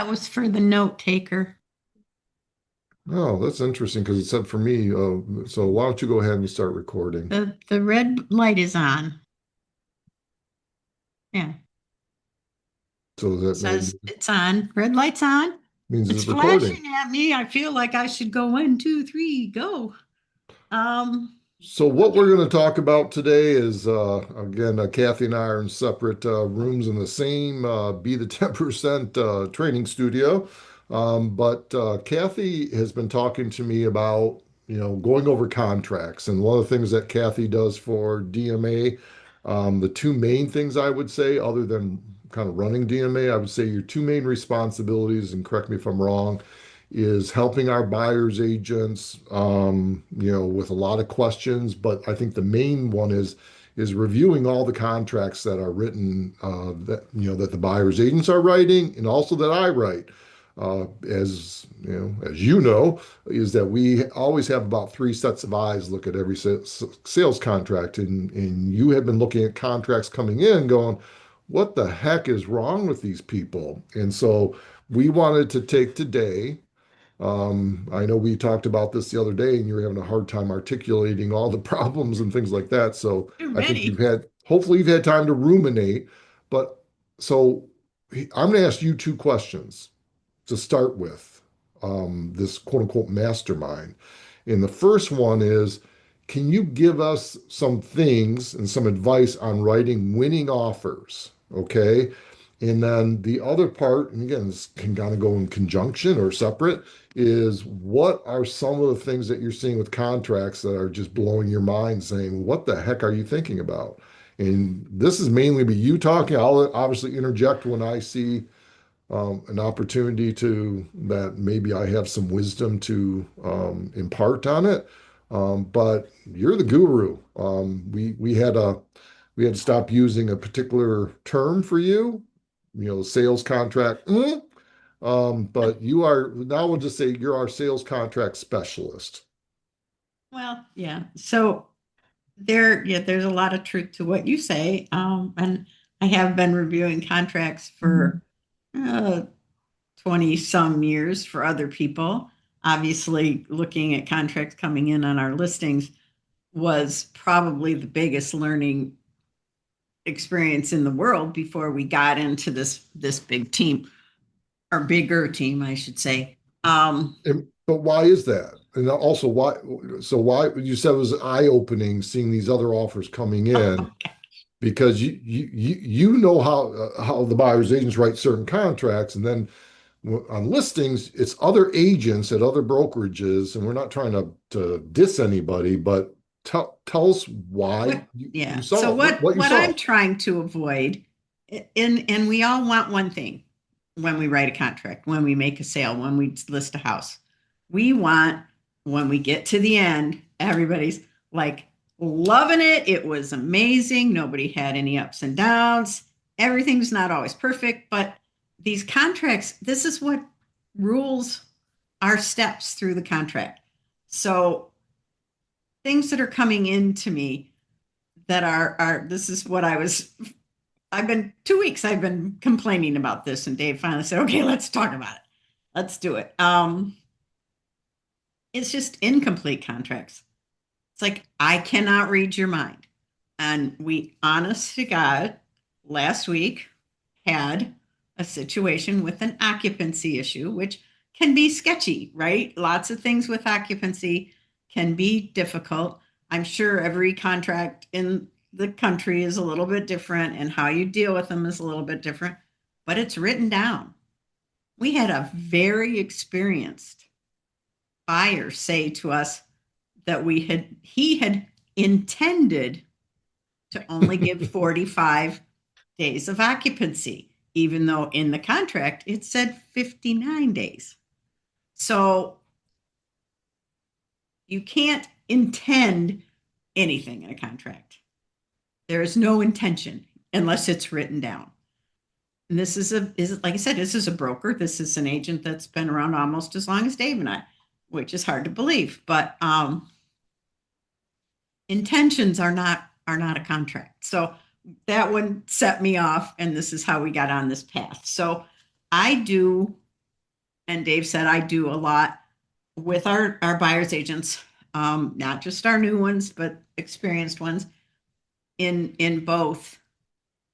That was for the note taker. Oh, that's interesting because it said for me. So why don't you go ahead and start recording? The red light is on. Yeah. So that Says it's on. Red light's on. means It's it's recording. flashing at me. I feel like I should go one, two, three, go. Um, So what we're okay. going to talk about today is again, Kathy and I are in separate rooms in the same Be the 10% training studio. But Kathy has been talking to me about, going over contracts. And one of the things that Kathy does for DMA, the two main things I would say, other than kind of running DMA, I would say your two main responsibilities, and correct me if I'm wrong, is helping our buyers agents, with a lot of questions. But I think the main one is reviewing all the contracts that are written, that the buyers agents are writing, and also that I write. As you know, is that we always have about three sets of eyes look at every sales contract, and you have been looking at contracts coming in, going, "What the heck is wrong with these people?" And so we wanted to take today. I know we talked about this the other day, and you were having a hard time articulating all the problems and things like that. So Too I think many. hopefully, you've had time to ruminate. But so I'm going to ask you two questions to start with, this quote unquote mastermind. And the first one is, can you give us some things and some advice on writing winning offers? Okay. And then the other part, and again, this can kind of go in conjunction or separate, is what are some of the things that you're seeing with contracts that are just blowing your mind, saying, what the heck are you thinking about? And this is mainly be you talking. I'll obviously interject when I see an opportunity to that maybe I have some wisdom to impart on it. But you're the guru. We had to stop using a particular term for you, sales contract. But you are now. We'll just say you're our sales contract specialist. Well, yeah. So yeah, there's a lot of truth to what you say. And I have been reviewing contracts for 20 some years for other people. Obviously, looking at contracts coming in on our listings was probably the biggest learning experience in the world before we got into this big team or bigger team, I should say. But why is that? And also, why? So why you said it was eye-opening seeing these other offers coming in, because you know how the buyer's agents write certain contracts, and then on listings, it's other agents at other brokerages, and we're not trying to diss anybody, but tell us why What you yeah. So saw what you what I'm saw. trying to avoid, and we all want one thing when we write a contract, when we make a sale, when we list a house. We want, when we get to the end, everybody's like loving it. It was amazing. Nobody had any ups and downs. Everything's not always perfect, but these contracts, this is what rules our steps through the contract. So things that are coming into me that are this is what I've been 2 weeks I've been complaining about this, and Dave finally said, okay, let's talk about it. Let's do it. It's just incomplete contracts. It's like I cannot read your mind. And we, honest to God, last week had a situation with an occupancy issue, which can be sketchy, right? Lots of things with occupancy can be difficult. I'm sure every contract in the country is a little bit different, and how you deal with them is a little bit different, but it's written down. We had a very experienced buyer say to us that he had intended to only give 45 days of occupancy, even though in the contract it said 59 days. So you can't intend anything in a contract. There is no intention unless it's written down. And this is like I said, this is a broker. This is an agent that's been around almost as long as Dave and I, which is hard to believe. But intentions are not a contract. So that one set me off, and this is how we got on this path. So I do. And Dave said I do a lot with our buyer's agents, not just our new ones, but experienced ones in both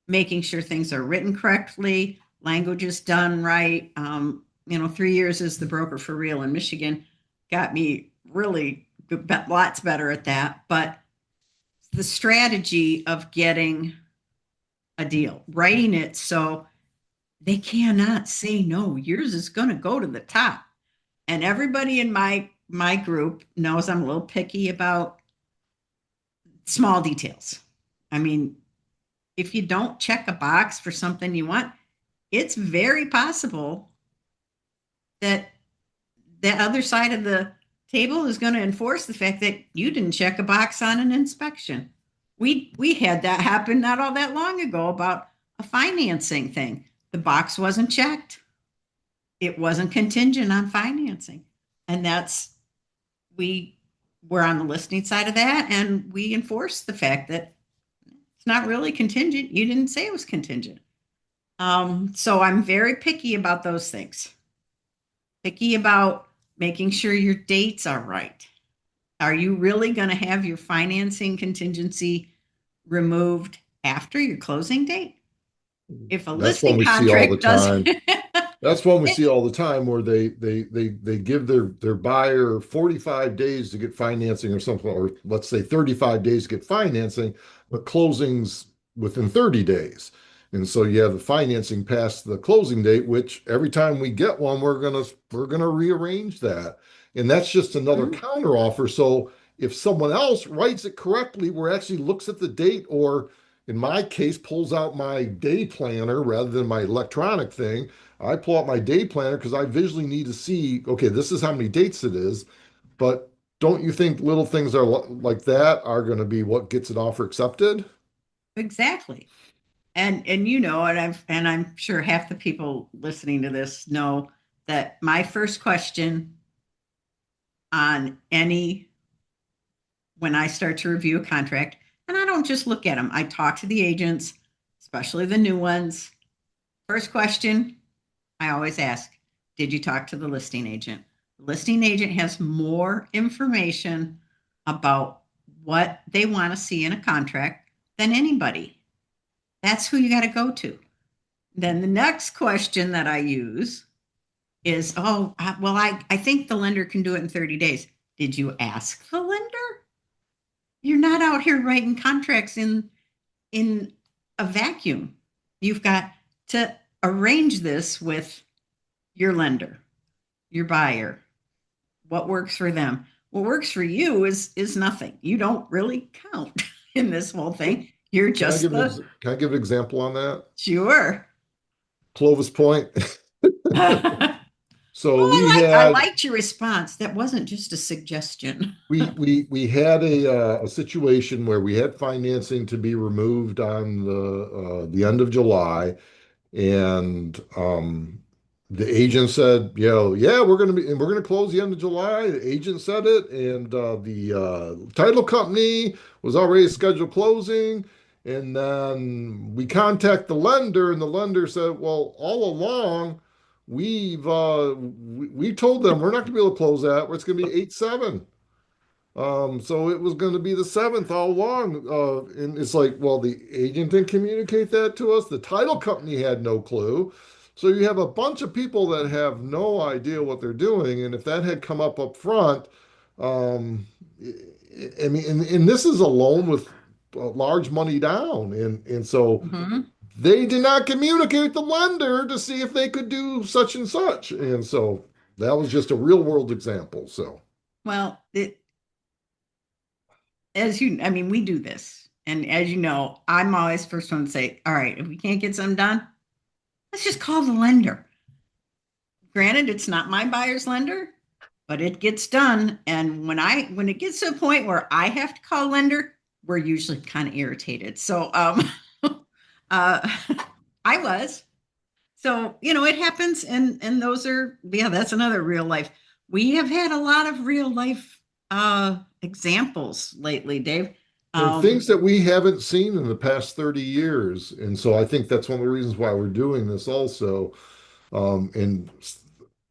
making sure things are written correctly, language is done right. 3 years as the broker for real in Michigan got me really lots better at that. But the strategy of getting a deal, writing it so they cannot say no. Yours is going to go to the top. And everybody in my group knows I'm a little picky about small details. I mean, if you don't check a box for something you want, it's very possible that the other side of the table is going to enforce the fact that you didn't check a box on an inspection. We had that happen not all that long ago about a financing thing. The box wasn't checked. It wasn't contingent on financing. And that's we were on the listing side of that, and we enforced the fact that it's not really contingent. You didn't say it was contingent. So I'm very picky about those things. Picky about making sure your dates are right. Are you really going to have your financing contingency removed after your closing date? If a That's one listing we see all the contract doesn't, time. That's one we see all the time where they give their buyer 45 days to get financing or something, or let's say 35 days to get financing, but closings within 30 days. And so you have the financing past the closing date, which every time we get one, we're gonna rearrange that. And that's just another counter offer. So if someone else writes it correctly, where it actually looks at the date, or in my case, pulls out my day planner rather than my electronic thing, I pull out my day planner because I visually need to see, okay, this is how many dates it is. But don't you think little things are like that are going to be what gets an offer accepted? exactly. And I'm sure half the people listening to this know that my first question on any when I start to review a contract, and I don't just look at them, I talk to the agents, especially the new ones. First question I always ask, did you talk to the listing agent? The listing agent has more information about what they want to see in a contract than anybody. That's who you got to go to. Then the next question that I use is, I think the lender can do it in 30 days. Did you ask the lender? You're not out here writing contracts in a vacuum. You've got to arrange this with your lender, your buyer, what works for them. What works for you is nothing. You don't really count in this whole thing. You're Can I just give the can I give an example on that? sure. Clovis Point. Well, So we I had liked your response. That wasn't just a suggestion. we had a situation where we had financing to be removed on the end of July, and the agent said, yeah, we're gonna close the end of July. The agent said it, and the title company was already scheduled closing. And then we contact the lender, and the lender said, well, all along we told them we're not gonna be able to close that. It's gonna be 8/7. So it was going to be the seventh all along. And it's like, well, the agent didn't communicate that to us. The title company had no clue. So you have a bunch of people that have no idea what they're doing. And if that had come up front, um, I mean, and this is a loan with large money down. And so Mhm. they did not communicate with the lender to see if they could do such and such. And so that was just a real world example. So. Well, I mean, we do this. And as you know, I'm always first one to say, all right, if we can't get something done, let's just call the lender. Granted, it's not my buyer's lender, but it gets done. And when it gets to a point where I have to call lender, we're usually kind of irritated. So uh I was. So, it happens and those are that's another real life. We have had a lot of real life examples lately, Dave. And Um things that we haven't seen in the past 30 years. And so I think that's one of the reasons why we're doing this also. And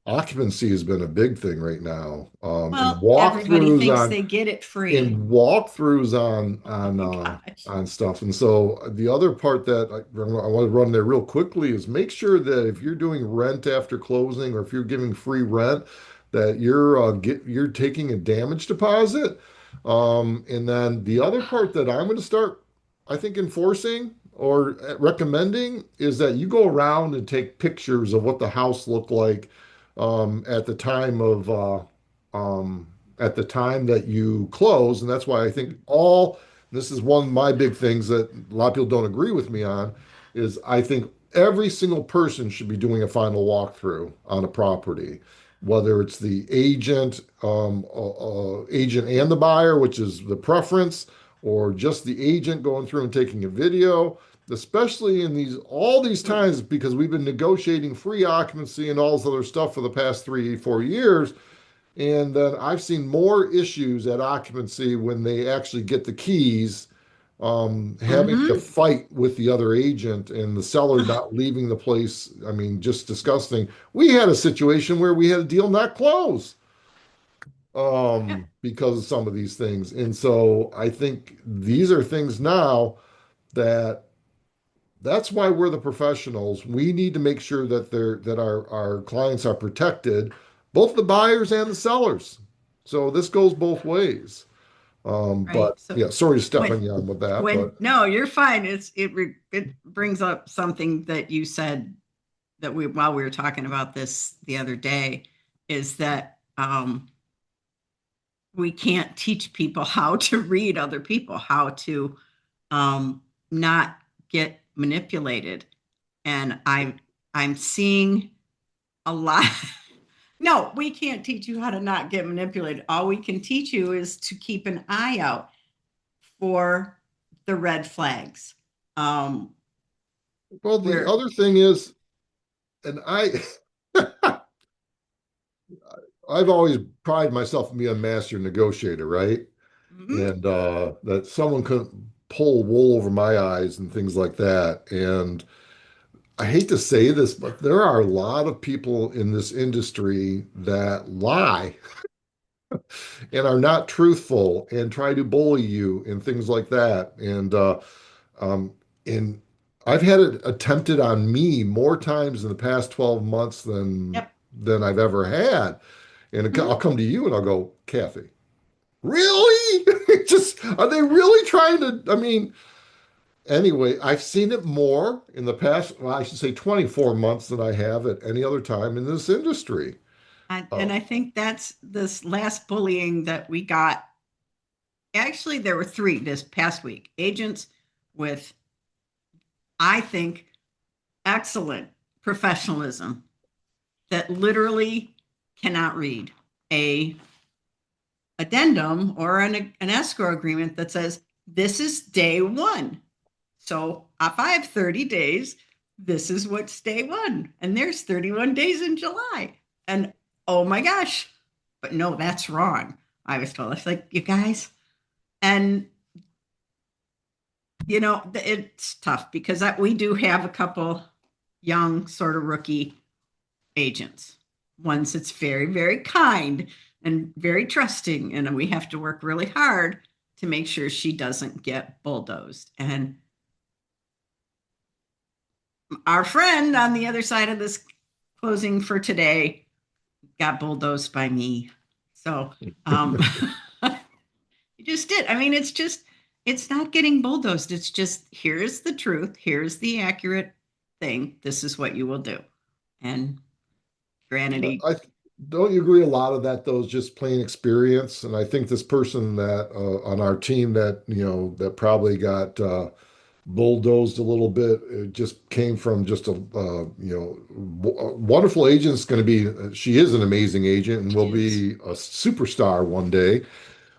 occupancy has been a big thing right now. And Well, everybody walkthroughs thinks on they get it free. in walkthroughs Oh my gosh. on stuff. And so the other part that I want to run there real quickly is make sure that if you're doing rent after closing or if you're giving free rent, that you're taking a damage deposit. And then the other part that I'm going to start, I think, enforcing or recommending is that you go around and take pictures of what the house looked like at the time of um, at the time that you close. And that's why I think this is one of my big things that a lot of people don't agree with me on, is I think every single person should be doing a final walkthrough on a property, whether it's the agent and the buyer, which is the preference, or just the agent going through and taking a video. Especially in all these times, because we've been negotiating free occupancy and all this other stuff for the past 3, 4 years, and then I've seen more issues at occupancy when they actually get the keys, having to Mm-hmm. fight with the other agent and the seller not leaving the place. I mean, just disgusting. We had a situation where we had a deal not close Yep. because of some of these things. And so I think these are things now that that's why we're the professionals. We need to make sure that our clients are protected, both the buyers and the sellers. So this goes both ways. Right. But So yeah, sorry to step when on you on with that, when but no, you're fine. It brings up something that you said that we while we were talking about this the other day is that we can't teach people how to read other people, how to not get manipulated. And I'm seeing a lot. No, we can't teach you how to not get manipulated. All we can teach you is to keep an eye out for the red flags. Um, well, the where other thing is, and I've always prided myself in being a master negotiator, right? Mhm. And that someone couldn't pull wool over my eyes and things like that. And I hate to say this, but there are a lot of people in this industry that lie and are not truthful and try to bully you and things like that. Um, and I've had it attempted on me more times in the past 12 months Yep. than I've ever had. And I'll Mhm. come to you and I'll go, Kathy, really? Just are they really trying to? I mean, anyway, I've seen it more in the past, well, I should say 24 months than I have at any other time in this industry. And Oh, I think that's this last bullying that we got. Actually, there were three this past week. Agents with, I think, excellent professionalism that literally cannot read a addendum or an escrow agreement that says this is day one. So if I have 30 days, this is what's day one. And there's 31 days in July. And oh my gosh. But no, that's wrong. I was told. It's like, you guys. And, it's tough because we do have a couple young, sort of rookie agents. Ones that's very, very kind and very trusting. And we have to work really hard to make sure she doesn't get bulldozed. And our friend on the other side of this closing for today got bulldozed by me. So um, you just did. I mean, it's not getting bulldozed. It's just, here's the truth. Here's the accurate thing. This is what you will do. And granted, he, I don't you agree a lot of that though is just plain experience. And I think this person that on our team that that probably got bulldozed a little bit, it just came from just a wonderful agent. Is going to be she is an amazing agent and will is. be a superstar one day,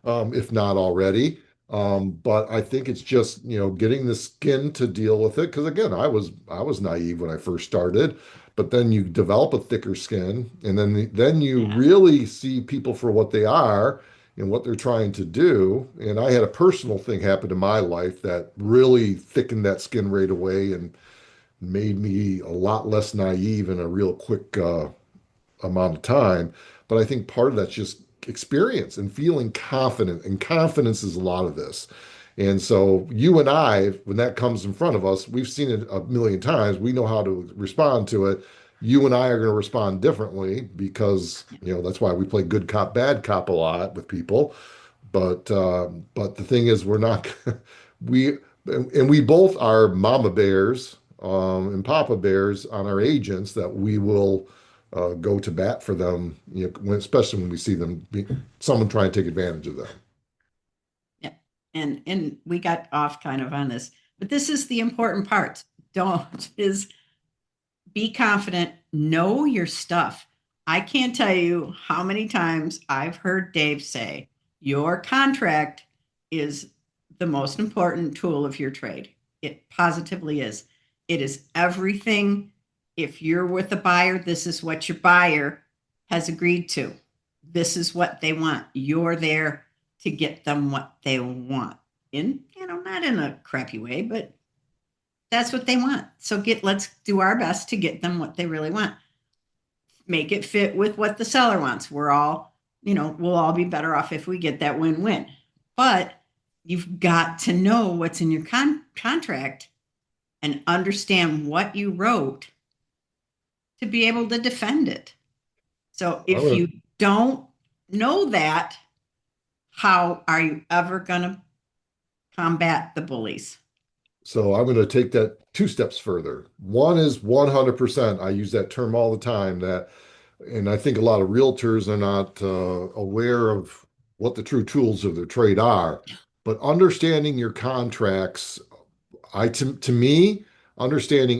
if not already. But I think it's just, getting the skin to deal with it. Because again, I was naive when I first started, but then you develop a thicker skin, and then you Yeah. really see people for what they are and what they're trying to do. And I had a personal thing happen in my life that really thickened that skin right away and made me a lot less naive and a real quick amount of time. But I think part of that's just experience and feeling confident, and confidence is a lot of this. And so you and I, when that comes in front of us, we've seen it a million times. We know how to respond to it. You and I are going to respond differently because, that's why we play good cop, bad cop a lot with people. But the thing is, we're not we and we both are mama bears and papa bears on our agents that we will go to bat for them, especially when we see someone trying to take advantage of them. Yeah. And we got off kind of on this, but this is the important part. Don't is be confident, know your stuff. I can't tell you how many times I've heard Dave say, your contract is the most important tool of your trade. It positively is. It is everything. If you're with a buyer, this is what your buyer has agreed to. This is what they want. You're there to get them what they want. Not in a crappy way, but that's what they want. So let's do our best to get them what they really want. Make it fit with what the seller wants. We'll all be better off if we get that win-win. But you've got to know what's in your contract and understand what you wrote to be able to defend it. So I'm if gonna, you don't know that, how are you ever going to combat the bullies? so I'm going to take that two steps further. One is 100%. I use that term all the time. And I think a lot of realtors are not aware of what the true tools of their trade are. But understanding your contracts, to me, understanding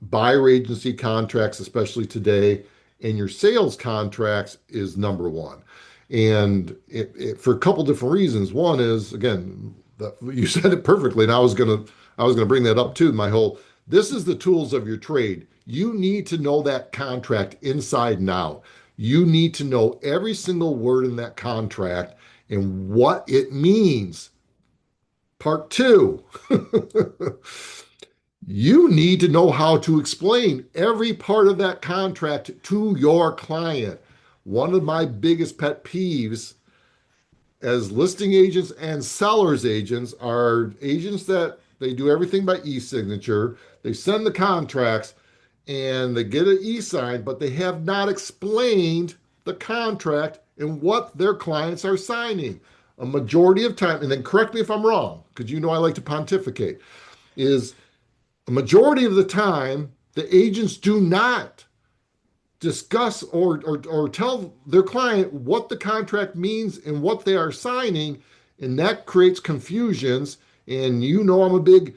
buyer agency contracts, especially today, and your sales contracts is number one. And for a couple different reasons. One is, again, you said it perfectly, and I was gonna bring that up too. This is the tools of your trade. You need to know that contract inside and out. You need to know every single word in that contract and what it means. Part two, you need to know how to explain every part of that contract to your client. One of my biggest pet peeves as listing agents and sellers agents are agents that they do everything by e-signature. They send the contracts and they get an e-sign, but they have not explained the contract and what their clients are signing. A majority of time, and then correct me if I'm wrong, because I like to pontificate, is a majority of the time the agents do not discuss or tell their client what the contract means and what they are signing, and that creates confusions. And I'm a big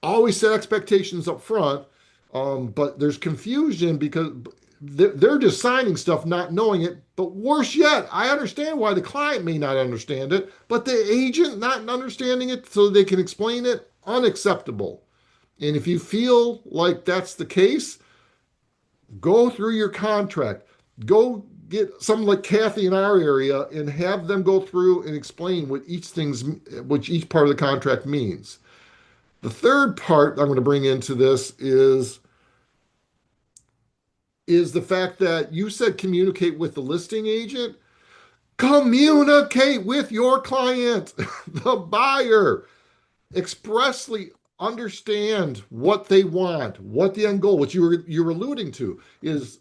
always set expectations up front, but there's confusion because they're just signing stuff not knowing it. But worse yet, I understand why the client may not understand it, but the agent not understanding it so they can explain it, unacceptable. And if you feel like that's the case, go through your contract. Go get someone like Kathy in our area and have them go through and explain what each part of the contract means. The third part I'm going to bring into this is the fact that you said communicate with the listing agent. Communicate with your client, the buyer. Expressly understand what they want, what the end goal, what you're alluding to is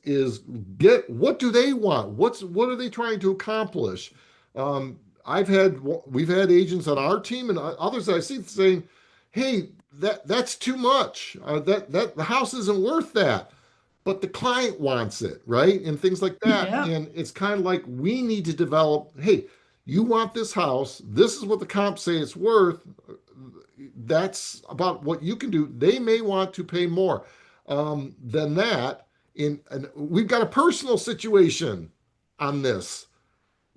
get what do they want? What are they trying to accomplish? We've had agents on our team and others that I see saying, "Hey, that's too much. That the house isn't worth that." But the client wants it, right? And things like that. Yeah. And it's kind of like we need to develop, hey, you want this house. This is what the comps say it's worth. That's about what you can do. They may want to pay more than that. And we've got a personal situation on this.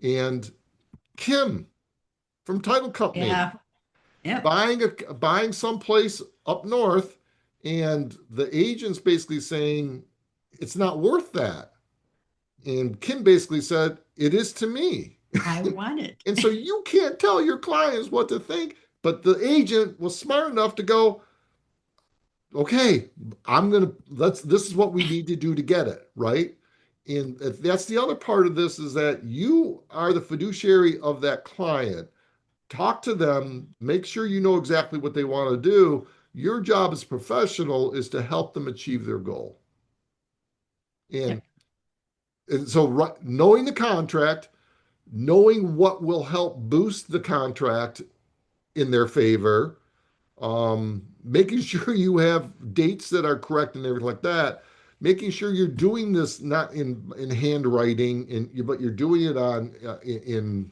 And Kim from Title Company Yeah. Yep. buying someplace up north, and the agent's basically saying it's not worth that. And Kim basically said, it is to me. I want it. And so you can't tell your clients what to think, but the agent was smart enough to go, okay, this is what we need to do to get it, right? And that's the other part of this is that you are the fiduciary of that client. Talk to them, make sure you know exactly what they want to do. Your job as a professional is to help them achieve their goal. And, Yep. and so knowing the contract, knowing what will help boost the contract in their favor, making sure you have dates that are correct and everything like that, making sure you're doing this not in handwriting, but you're doing it on in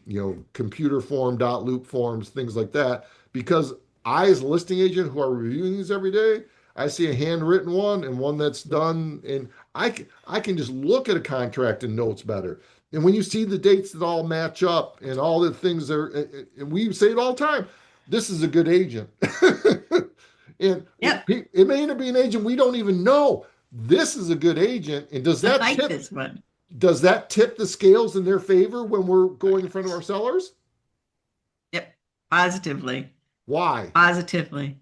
computer form, dot loop forms, things like that. Because I, as a listing agent who are reviewing these every day, I see a handwritten one and one that's done, and I can just look at a contract and know it's better. And when you see the dates that all match up and all the things are, and we say it all the time, this is a good agent. And Yep. it may not be an agent we don't even know. This is a good agent. And I like this one. does that tip the scales in their favor when we're going in front of our sellers? Yep. Positively. Why? Positively.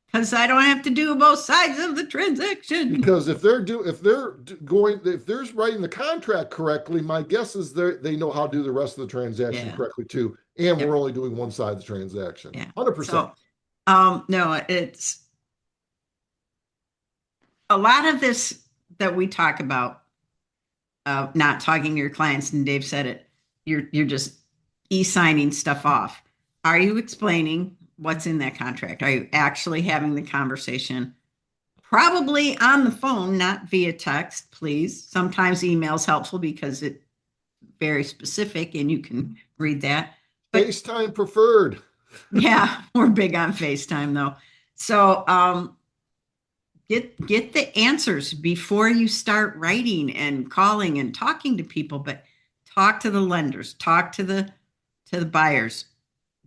Because I don't have to do both sides of the transaction. Because if they're writing the contract correctly, my guess is they know how to do the rest of the transaction Yeah. correctly too. And we're Yep. only doing one side of the transaction. Yeah. 100%. So, no, it's a lot of this that we talk about, not talking to your clients, and Dave said it, you're just e-signing stuff off. Are you explaining what's in that contract? Are you actually having the conversation? Probably on the phone, not via text, please. Sometimes email's helpful because it's very specific and you can read that. But FaceTime preferred. yeah, we're big on FaceTime though. So get the answers before you start writing and calling and talking to people, but talk to the lenders, talk to the buyers.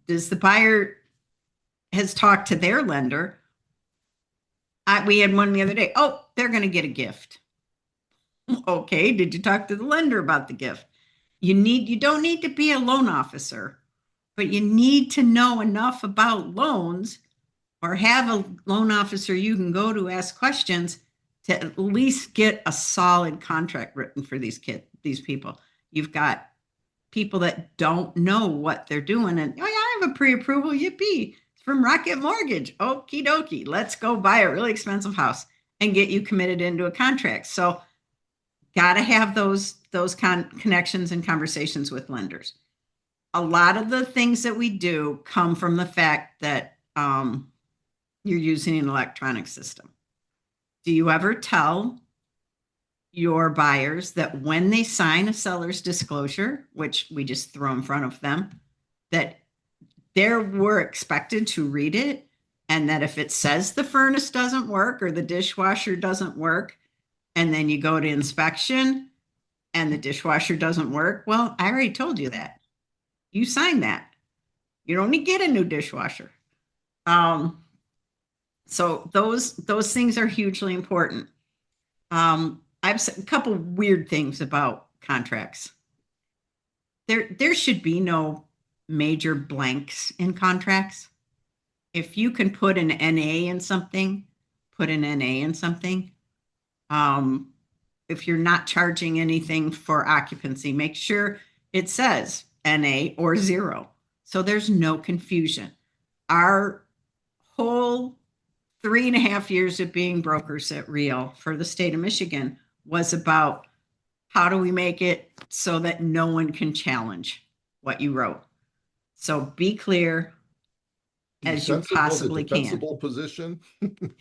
Does the buyer has talked to their lender? We had one the other day. Oh, they're going to get a gift. Okay, did you talk to the lender about the gift? You don't need to be a loan officer, but you need to know enough about loans or have a loan officer you can go to ask questions to at least get a solid contract written for these people. You've got people that don't know what they're doing, and oh yeah, I have a pre-approval. Yippee! It's from Rocket Mortgage. Okie dokie, let's go buy a really expensive house and get you committed into a contract. So, got to have those connections and conversations with lenders. A lot of the things that we do come from the fact that you're using an electronic system. Do you ever tell your buyers that when they sign a seller's disclosure, which we just throw in front of them, that we're expected to read it, and that if it says the furnace doesn't work or the dishwasher doesn't work, and then you go to inspection and the dishwasher doesn't work, well, I already told you that. You signed that. You don't need to get a new dishwasher. So those things are hugely important. I've said a couple weird things about contracts. There should be no major blanks in contracts. If you can put an NA in something, put an NA in something. If you're not charging anything for occupancy, make sure it says NA or zero. So there's no confusion. Our whole 3.5 years of being brokers at Real for the state of Michigan was about how do we make it so that no one can challenge what you wrote. So be clear as you Defensible, the possibly can. defensible position.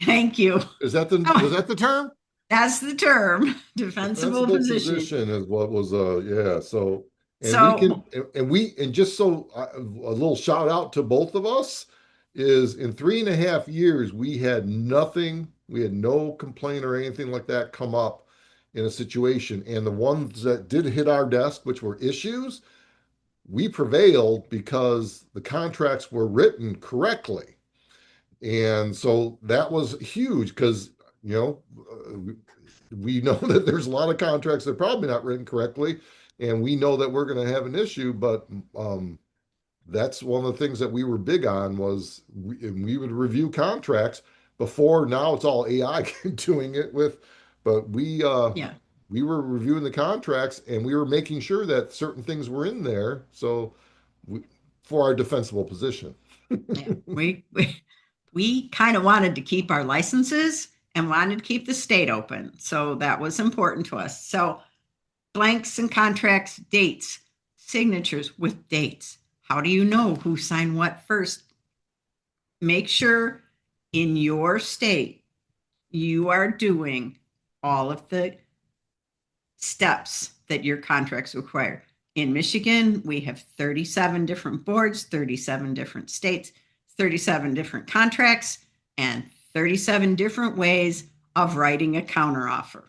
Thank you. Was Oh, that the term? that's the term, defensible Defensible position. position is what was yeah. So So and just so a little shout out to both of us is in 3.5 years we had nothing, we had no complaint or anything like that come up in a situation, and the ones that did hit our desk, which were issues, we prevailed because the contracts were written correctly. And so that was huge because, you know, we know that there's a lot of contracts that are probably not written correctly. And we know that we're going to have an issue, but that's one of the things that we were big on was we would review contracts before. Now it's all AI doing it with, but yeah, we were reviewing the contracts and we were making sure that certain things were in there. So we, for our defensible position. Yeah, we kind of wanted to keep our licenses and wanted to keep the state open. So that was important to us. So blanks and contracts, dates, signatures with dates. How do you know who signed what first? Make sure in your state you are doing all of the steps that your contracts require. In Michigan, we have 37 different boards, 37 different states, 37 different contracts, and 37 different ways of writing a counteroffer.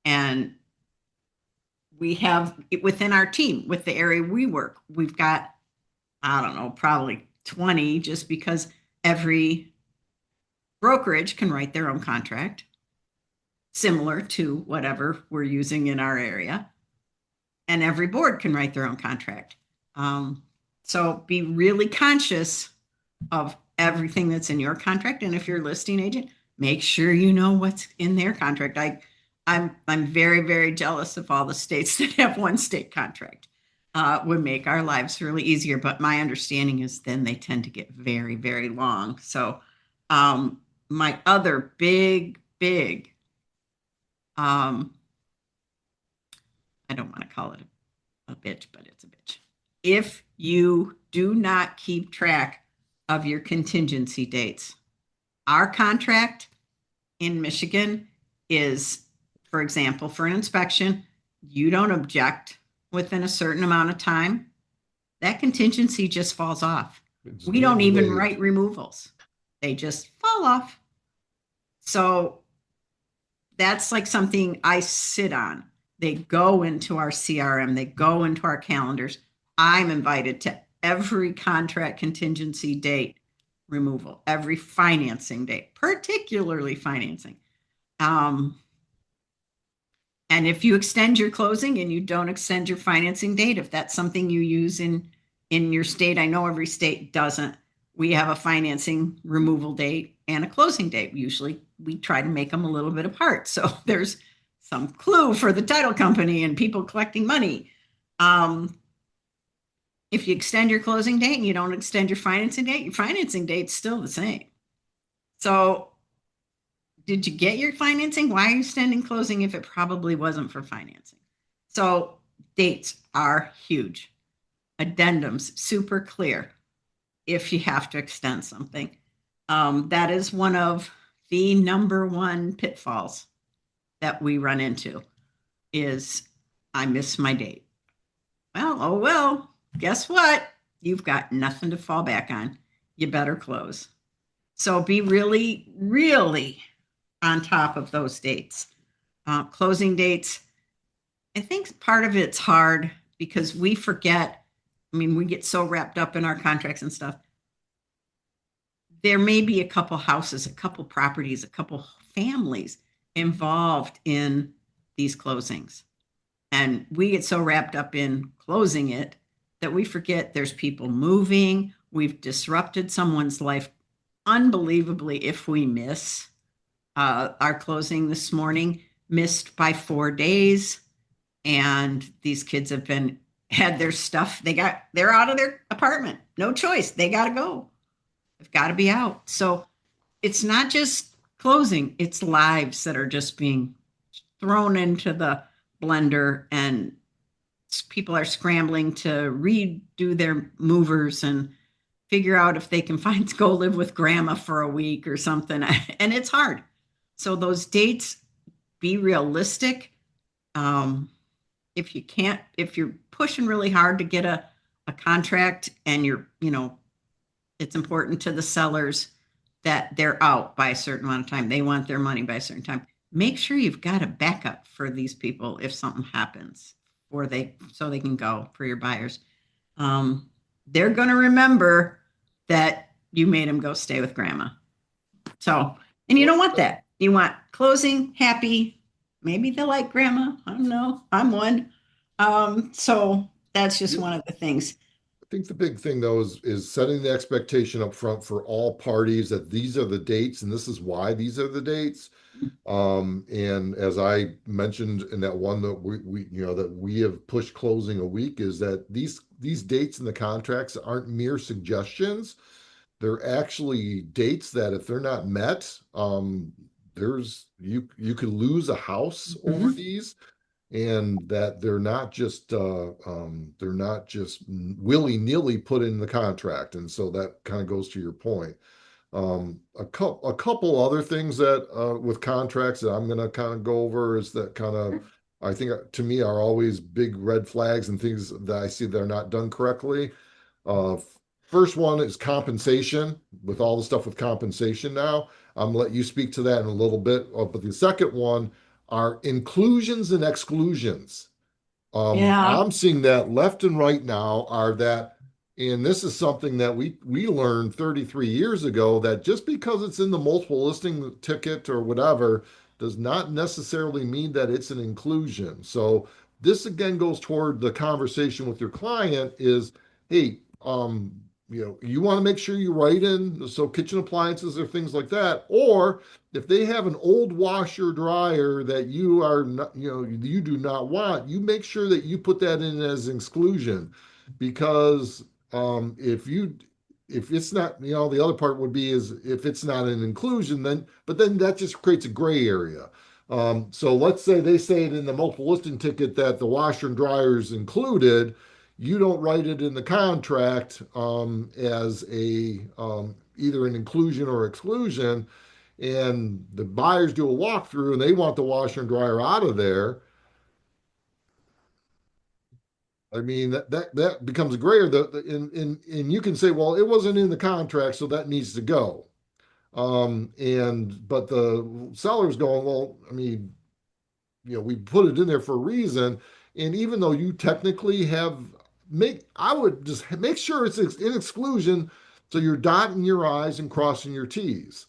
And we have within our team, with the area we work, we've got, I don't know, probably 20, just because every brokerage can write their own contract similar to whatever we're using in our area. And every board can write their own contract. So be really conscious of everything that's in your contract. And if you're a listing agent, make sure you know what's in their contract. I'm very, very jealous of all the states that have one state contract. Would make our lives really easier. But my understanding is then they tend to get very, very long. So my other big, I don't want to call it a bitch, but it's a bitch. If you do not keep track of your contingency dates, our contract in Michigan is, for example, for an inspection, you don't object within a certain amount of time, that contingency just falls off. It's We don't being even waived. write removals. They just fall off. So that's like something I sit on. They go into our CRM, they go into our calendars. I'm invited to every contract contingency date removal, every financing date, particularly financing. Um, and if you extend your closing and you don't extend your financing date, if that's something you use in your state, I know every state doesn't. We have a financing removal date and a closing date. Usually we try to make them a little bit apart. So there's some clue for the title company and people collecting money. If you extend your closing date and you don't extend your financing date's still the same. So did you get your financing? Why are you extending closing if it probably wasn't for financing? So dates are huge. Addendums, super clear if you have to extend something. That is one of the number one pitfalls that we run into is I miss my date. Well, oh well, guess what? You've got nothing to fall back on. You better close. So be really, really on top of those dates. Closing dates, I think part of it's hard because we forget. I mean, we get so wrapped up in our contracts and stuff. There may be a couple houses, a couple properties, a couple families involved in these closings. And we get so wrapped up in closing it that we forget there's people moving. We've disrupted someone's life unbelievably if we miss our closing this morning, missed by 4 days. And these kids have had their stuff. They're out of their apartment. No choice. They got to go. They've got to be out. So it's not just closing, it's lives that are just being thrown into the blender, and people are scrambling to redo their movers and figure out if they can go live with grandma for a week or something. And it's hard. So those dates, be realistic. If you're pushing really hard to get a contract and it's important to the sellers that they're out by a certain amount of time. They want their money by a certain time. Make sure you've got a backup for these people if something happens, so they can go for your buyers. They're going to remember that you made them go stay with grandma. So, and you don't want that. You want closing, happy. Maybe they like grandma. I don't know. I'm one. So that's just one of the things. think the big thing though is setting the expectation up front for all parties that these are the dates and this is why these are the dates. And as I mentioned in that one that we that we have pushed closing a week is that these dates in the contracts aren't mere suggestions. They're actually dates that if they're not met, there's you could lose a house over Mhm. these, and that they're not just willy-nilly put in the contract. And so that kind of goes to your point. A couple other things that with contracts that I'm going to kind of go over is that kind of I think to me are always big red flags and things that I see that are not done correctly. Uh, First one is compensation. With all the stuff with compensation now, I'm gonna let you speak to that in a little bit. But the second one are inclusions and exclusions. Yeah. I'm seeing that left and right now are that, and this is something that we learned 33 years ago that just because it's in the multiple listing ticket or whatever does not necessarily mean that it's an inclusion. So this again goes toward the conversation with your client is, hey, you want to make sure you write in so kitchen appliances or things like that, or if they have an old washer dryer that you are not, you do not want, you make sure that you put that in as an exclusion because if it's not, the other part would be is if it's not an inclusion, then that just creates a gray area. So let's say they say it in the multiple listing ticket that the washer and dryer is included. You don't write it in the contract as a either an inclusion or exclusion, and the buyers do a walkthrough and they want the washer and dryer out of there. I mean that becomes grayer. And you can say, well, it wasn't in the contract, so that needs to go. And but the seller's going, well, I mean, we put it in there for a reason. And even though you technically have I would just make sure it's in exclusion, so you're dotting your I's and crossing your T's.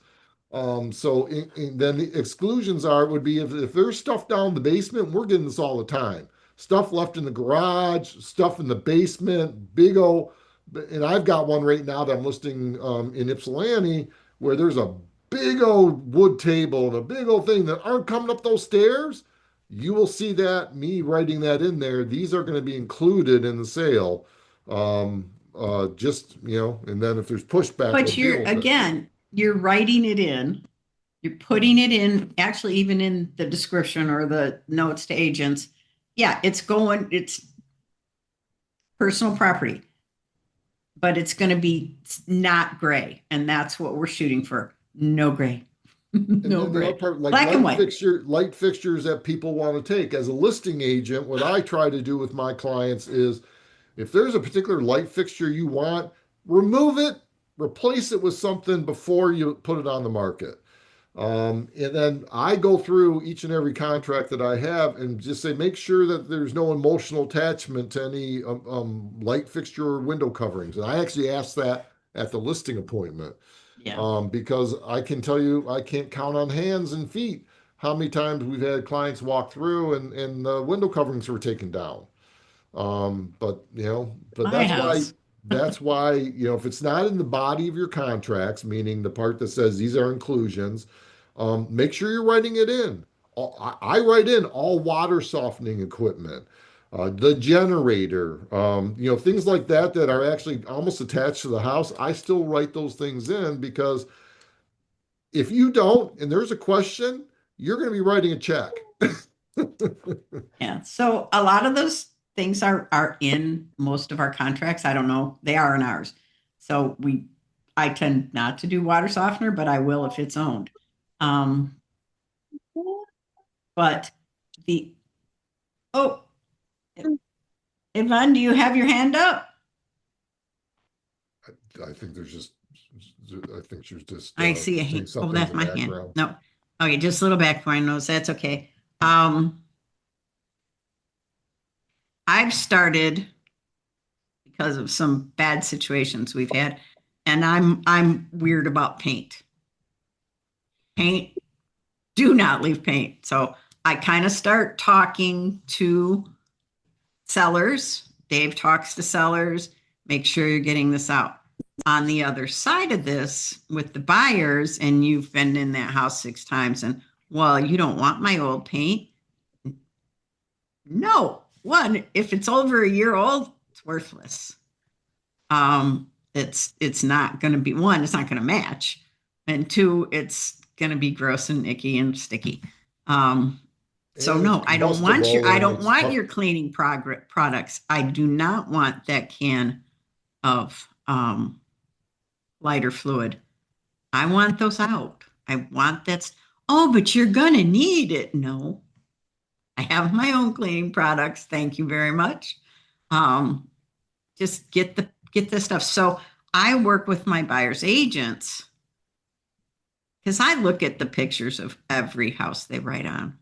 Then the exclusions would be if there's stuff down in the basement, we're getting this all the time. Stuff left in the garage, stuff in the basement, big old, and I've got one right now that I'm listing in Ypsilanti where there's a big old wood table and a big old thing that aren't coming up those stairs. You will see that me writing that in there. These are going to be included in the sale. And then if there's pushback, we'll But deal you're, with it. again, you're writing it in, you're putting it in, actually, even in the description or the notes to agents. Yeah, it's personal property, but it's going to be not gray. And that's what we're shooting for. No gray. And No then the other gray. part, like Black and white. light fixtures that people want to take. As a listing agent, what I try to do with my clients is if there's a particular light fixture you want, remove it, replace it with something before you put it on the market. And then I go through each and every contract that I have and just say, make sure that there's no emotional attachment to any light fixture or window coverings. And I actually ask that at the listing appointment Yeah. because I can tell you, I can't count on hands and feet how many times we've had clients walk through and the window coverings were taken down. But My house. that's why, if it's not in the body of your contracts, meaning the part that says these are inclusions, make sure you're writing it in. I write in all water softening equipment, the generator, things like that that are actually almost attached to the house. I still write those things in because if you don't, and there's a question, you're going to be writing a check. Yeah. So a lot of those things are in most of our contracts. I don't know. They are in ours. So I tend not to do water softener, but I will if it's owned. Um, but the oh, Yvonne, do you have your hand up? I think there's just, I think she's just I see a saying hand. Oh, something in that's the my hand. background. No. Okay, just a little back for my nose. That's okay. Um, I've started because of some bad situations we've had, and I'm weird about paint. Paint, do not leave paint. So I kind of start talking to sellers. Dave talks to sellers. make sure you're getting this out. On the other side of this, with the buyers, and you've been in that house 6 times, and well, you don't want my old paint. No, one, if it's over a year old, it's worthless. It's not going to be, one, it's not going to match, and two, it's going to be gross and icky and sticky. So And it's no, combustible I and don't it's want tough. your cleaning products. I do not want that can of lighter fluid. I want those out. I want that. Oh, but you're gonna need it. No, I have my own cleaning products. Thank you very much. Um, just get this stuff. So I work with my buyers agents because I look at the pictures of every house they write on.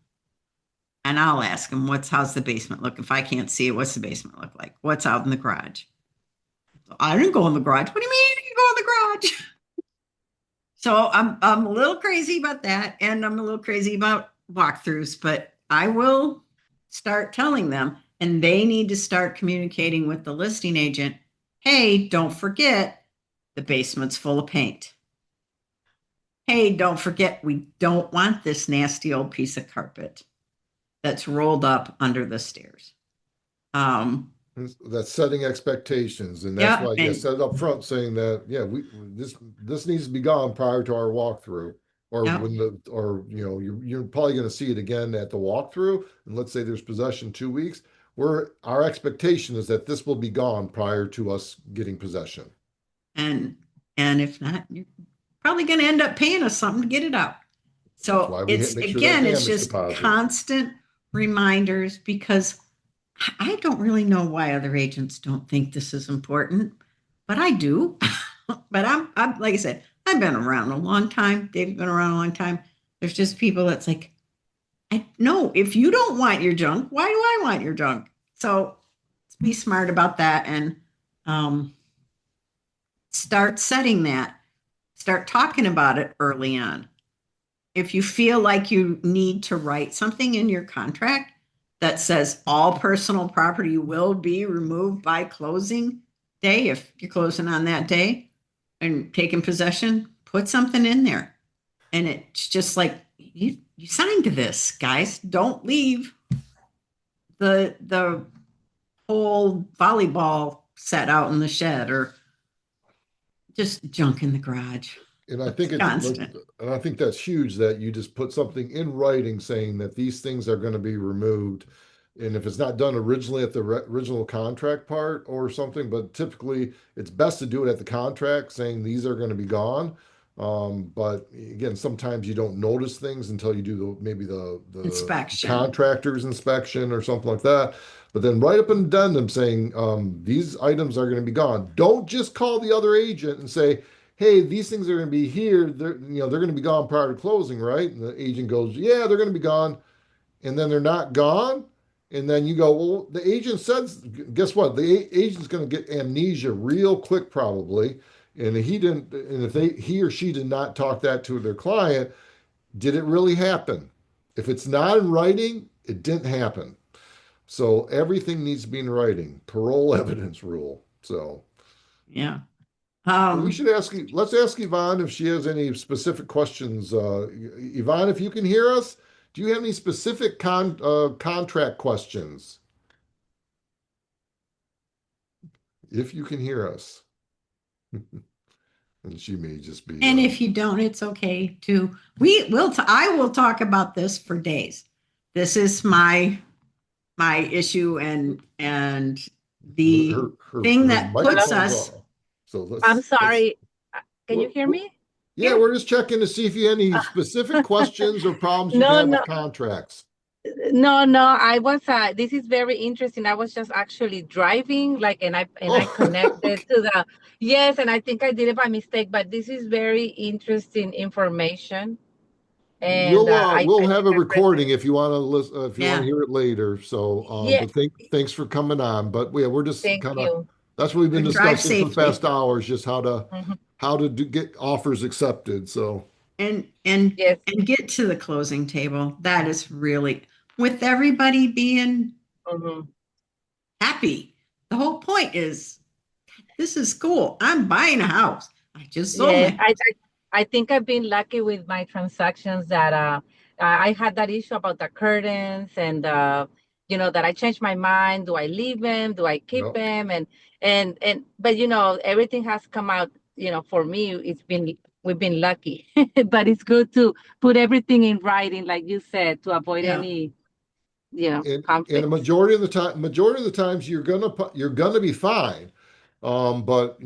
And I'll ask them, how's the basement look? If I can't see it, what's the basement look like? What's out in the garage? I didn't go in the garage. What do you mean you go in the garage? So I'm a little crazy about that, and I'm a little crazy about walkthroughs, but I will start telling them, and they need to start communicating with the listing agent. Hey, don't forget the basement's full of paint. Hey, don't forget we don't want this nasty old piece of carpet that's rolled up under the stairs. Um, That's setting expectations, and that's yeah, why, yeah, and set it up front saying that, yeah, this needs to be gone prior to our walkthrough, or yeah, when the or you're probably going to see it again at the walkthrough, and let's say there's possession 2 weeks. Where our expectation is that this will be gone prior to us getting possession. and and if not, you're probably going to end up paying us something to get it out. That's So why we it's make sure that again, it's damage just deposit. constant reminders because I don't really know why other agents don't think this is important, but I do. But I'm like I said, I've been around a long time. Dave's been around a long time. There's just people that's like, I no, if you don't want your junk, why do I want your junk? So let's be smart about that and um, start setting that. Start talking about it early on. If you feel like you need to write something in your contract that says all personal property will be removed by closing day, if you're closing on that day and taking possession, put something in there. And it's just like you signed to this, guys. Don't leave the whole volleyball set out in the shed or just junk in the garage. And I It's think it's like, constant. and I think that's huge that you just put something in writing saying that these things are going to be removed. And if it's not done originally at the original contract part or something, but typically it's best to do it at the contract saying these are going to be gone. But again, sometimes you don't notice things until you do maybe the Inspection. contractor's inspection or something like that. But then write up an addendum saying these items are going to be gone. Don't just call the other agent and say, hey, these things are going to be here. They're going to be gone prior to closing, right? And the agent goes, yeah, they're going to be gone, and then they're not gone. And then you go, well, the agent says, guess what? The agent's going to get amnesia real quick, probably. And he didn't, and if he or she did not talk that to their client, did it really happen? If it's not in writing, it didn't happen. So everything needs to be in writing. Parole evidence rule. So Yeah. we should ask, let's ask Yvonne if she has any specific questions. Yvonne, if you can hear us, do you have any specific contract questions? If you can hear us. And she may just be, And if you don't, it's okay too. I will talk about this for days. This is my issue and the thing her that puts microphone's us off. So I'm let's, sorry. Can you hear me? yeah, we're just checking to see if you have any specific questions or problems you've No, had no, with contracts. no. I was. This is very interesting. I was just actually driving, like, and I Oh, connected to the. Yes, and I think I did it by mistake, but this is very interesting information, and we'll I have think a I pressed. recording if you want to listen, if you want to yeah, hear it later. So, Yeah, but thanks for coming on. But yeah, we're just thank kind of you. that's what we've been drive discussing for the past safely hours, just Mhm. how to get offers accepted. So, and and Yes. and get to the closing table. That is really with everybody being Mhm. happy. The whole point is This is cool. I'm buying a house. I just sold Yes, my I think I've been lucky with my transactions that I had that issue about the curtains and that I changed my mind. Do I leave them? Do I keep Yep. them? And but everything has come out. For me, we've been lucky, but it's good to put everything in writing, like you said, to avoid yeah. any And a conflicts. majority of the times you're gonna be fine. But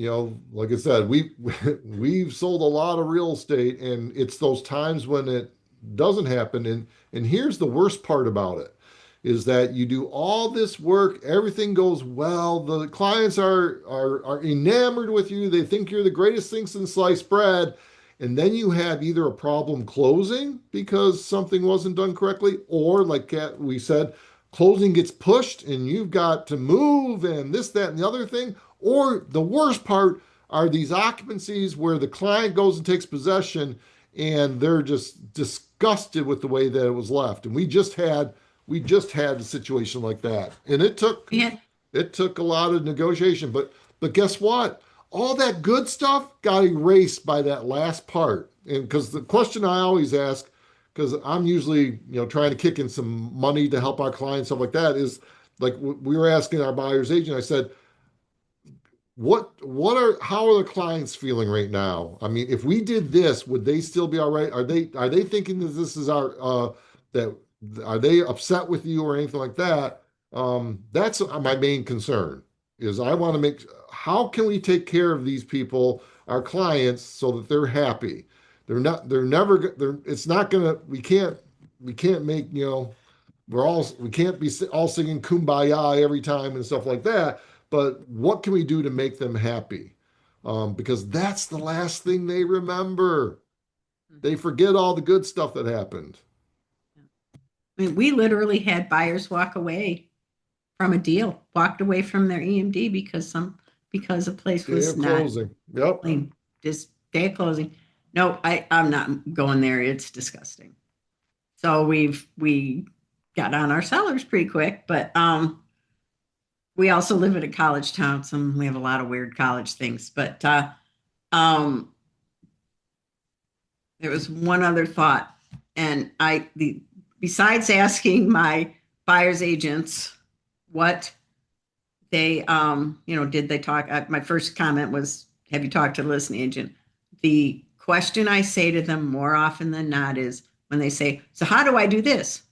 like I said, we've sold a lot of real estate, and it's those times when it doesn't happen. And here's the worst part about it is that you do all this work, everything goes well, the clients are enamored with you, they think you're the greatest thing since sliced bread, and then you have either a problem closing because something wasn't done correctly, or like we said, closing gets pushed and you've got to move and this, that, and the other thing. Or the worst part are these occupancies where the client goes and takes possession and they're just disgusted with the way that it was left. And we just had a situation like that. And it took Yeah. it took a lot of negotiation, but guess what? All that good stuff got erased by that last part. And because the question I always ask, because I'm usually trying to kick in some money to help our clients, stuff like that, is like we were asking our buyer's agent. I said, how are the clients feeling right now? I mean, if we did this, would they still be all right? Are they thinking that this is our that are they upset with you or anything like that? That's my main concern is I want to make how can we take care of these people, our clients, so that they're happy. They're never they're it's not gonna we can't make we can't be all singing kumbaya every time and stuff like that, but what can we do to make them happy? Because that's the last thing they remember. They forget all the good stuff that happened. I mean, we literally had buyers walk away from a deal, walked away from their EMD because a place Day was of not closing. Yep. clean. Just day of closing. No, I'm not going there. It's disgusting. So we got on our sellers pretty quick, but we also live in a college town, so we have a lot of weird college things. But um, there was one other thought, and besides asking my buyers agents what they did they talk. My first comment was, "Have you talked to the listing agent?" The question I say to them more often than not is when they say, "So how do I do this?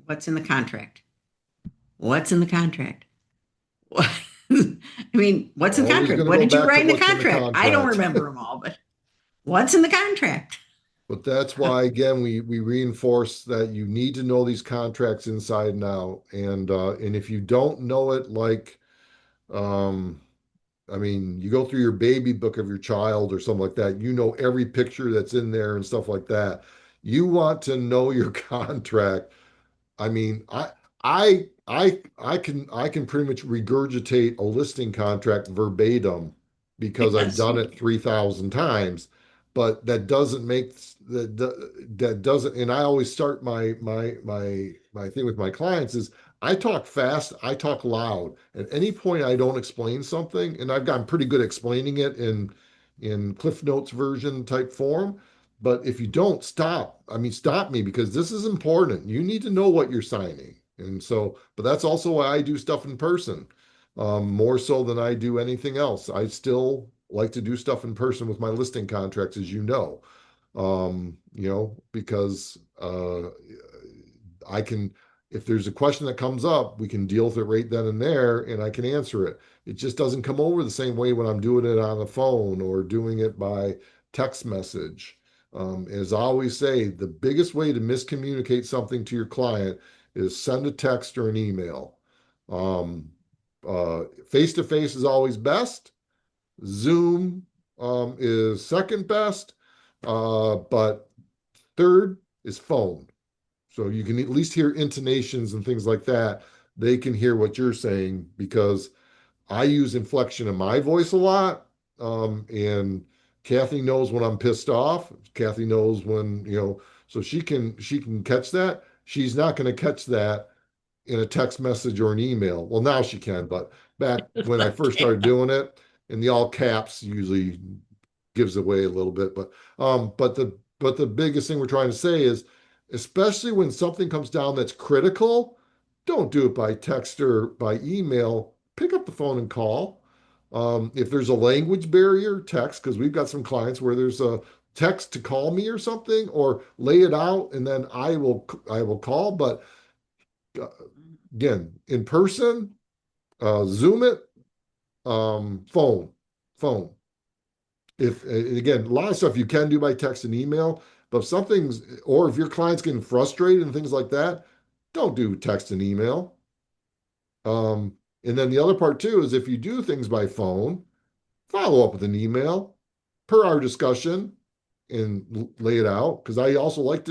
What's in the contract? What's in the contract?" I mean, what's in the Always contract? going to What go did you back to write in the what's in the contract? I don't contract. remember them all, but what's in the contract? But that's why, again, we reinforce that you need to know these contracts inside and out. And if you don't know it, like, um, I mean, you go through your baby book of your child or something like that, you know every picture that's in there and stuff like that. You want to know your contract. I mean, I can pretty much regurgitate a listing contract verbatim because I've Yes. done it 3,000 times, but that doesn't make that doesn't. And I always start my thing with my clients is I talk fast, I talk loud. At any point I don't explain something, and I've gotten pretty good at explaining it in Cliff Notes version type form. But if you don't stop, I mean, stop me because this is important. You need to know what you're signing. And so, but that's also why I do stuff in person, more so than I do anything else. I still like to do stuff in person with my listing contracts, as because I can, if there's a question that comes up, we can deal with it right then and there, and I can answer it. It just doesn't come over the same way when I'm doing it on the phone or doing it by text message. As I always say, the biggest way to miscommunicate something to your client is send a text or an email. Um, Face to face is always best. Zoom is second best, but third is phone. So you can at least hear intonations and things like that. They can hear what you're saying because I use inflection in my voice a lot. And Kathy knows when I'm pissed off. Kathy knows so she can catch that. She's not going to catch that in a text message or an email. Well, now she can, but back when I first Okay. started doing it, and the all caps usually gives away a little bit. But the biggest thing we're trying to say is, especially when something comes down that's critical, don't do it by text or by email. Pick up the phone and call. If there's a language barrier, text, because we've got some clients where there's a text to call me or something, or lay it out and then I will call. But uh, again, in person, Zoom it, phone. If again, a lot of stuff you can do by text and email, but if something's, or if your client's getting frustrated and things like that, don't do text and email. And then the other part too is if you do things by phone, follow up with an email per our discussion and lay it out. Because I also I like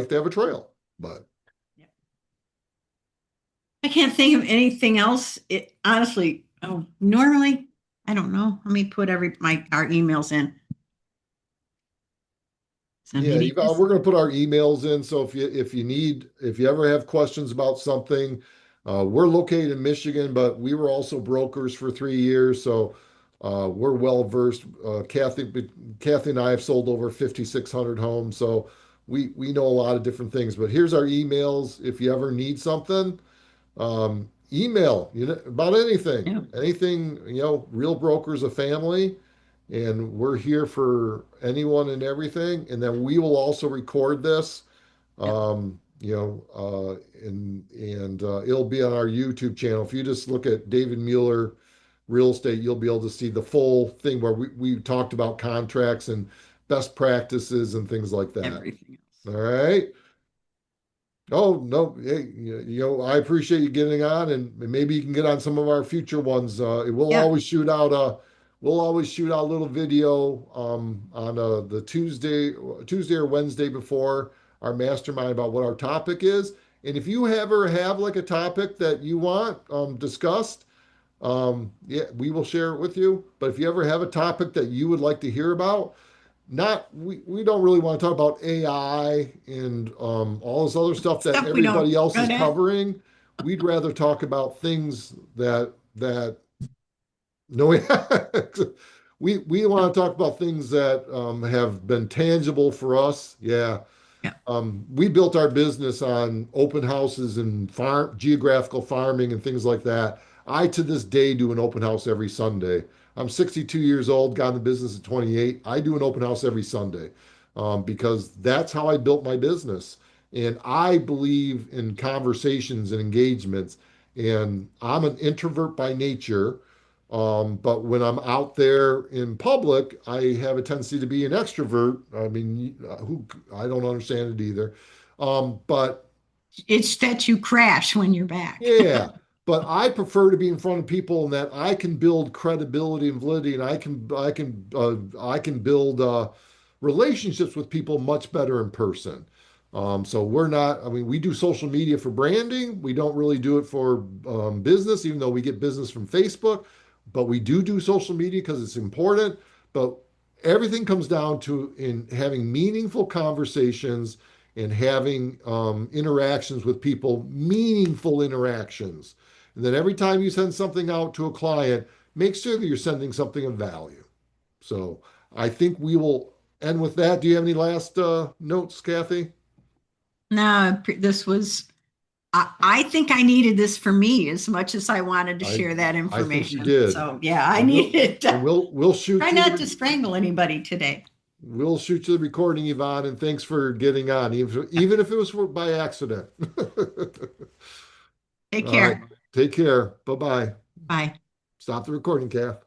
to have a trail, but I can't think of anything else. It honestly, oh, normally, I don't know. Let me put our emails in. So yeah, maybe this, we're going to put our emails in. So if you ever have questions about something, we're located in Michigan, but we were also brokers for 3 years, so we're well versed. Kathy and I have sold over 5,600 homes, so we know a lot of different things. But here's our emails. If you ever need something, email about yeah, anything. Real Brokers a family, and we're here for anyone and everything. And then we will also record this, yeah, and it'll be on our YouTube channel. If you just look at David Mueller Real Estate, you'll be able to see the full thing where we talked about contracts and best practices and things like that. everything else. All right. Oh, no. Hey, I appreciate you getting on, and maybe you can get on some of our future ones. Yeah, We'll always shoot out a little video on the Tuesday or Wednesday before our mastermind about what our topic is. And if you ever have like a topic that you want discussed, yeah, we will share it with you. But if you ever have a topic that you would like to hear about, not we don't really want to talk about AI and all this other stuff that stuff we don't everybody else is good at. covering. We'd rather talk about things that no, we want to talk about things that have been tangible for us. Yeah, Yeah, we built our business on open houses and geographical farming and things like that. I, to this day, do an open house every Sunday. I'm 62 years old, got in the business at 28. I do an open house every Sunday because that's how I built my business. And I believe in conversations and engagements. And I'm an introvert by nature. But when I'm out there in public, I have a tendency to be an extrovert. I mean, I don't understand it either. But it's that you crash when you're back. yeah, but I prefer to be in front of people and that I can build credibility and validity, and I can build relationships with people much better in person. So we're not. I mean, we do social media for branding. We don't really do it for business, even though we get business from Facebook. But we do social media because it's important. But everything comes down to in having meaningful conversations and having interactions with people, meaningful interactions. And then every time you send something out to a client, make sure that you're sending something of value. So I think we will end with that. Do you have any last notes, Kathy? No, this was, I think I needed this for me as much as I wanted to I share that I think you information. did. So yeah, I And needed to we'll shoot try you not to strangle anybody today. the recording, Yvonne, and thanks for getting on, even if it was by accident. Take All right. care. Take care. Bye bye. Bye. Stop the recording, Kath.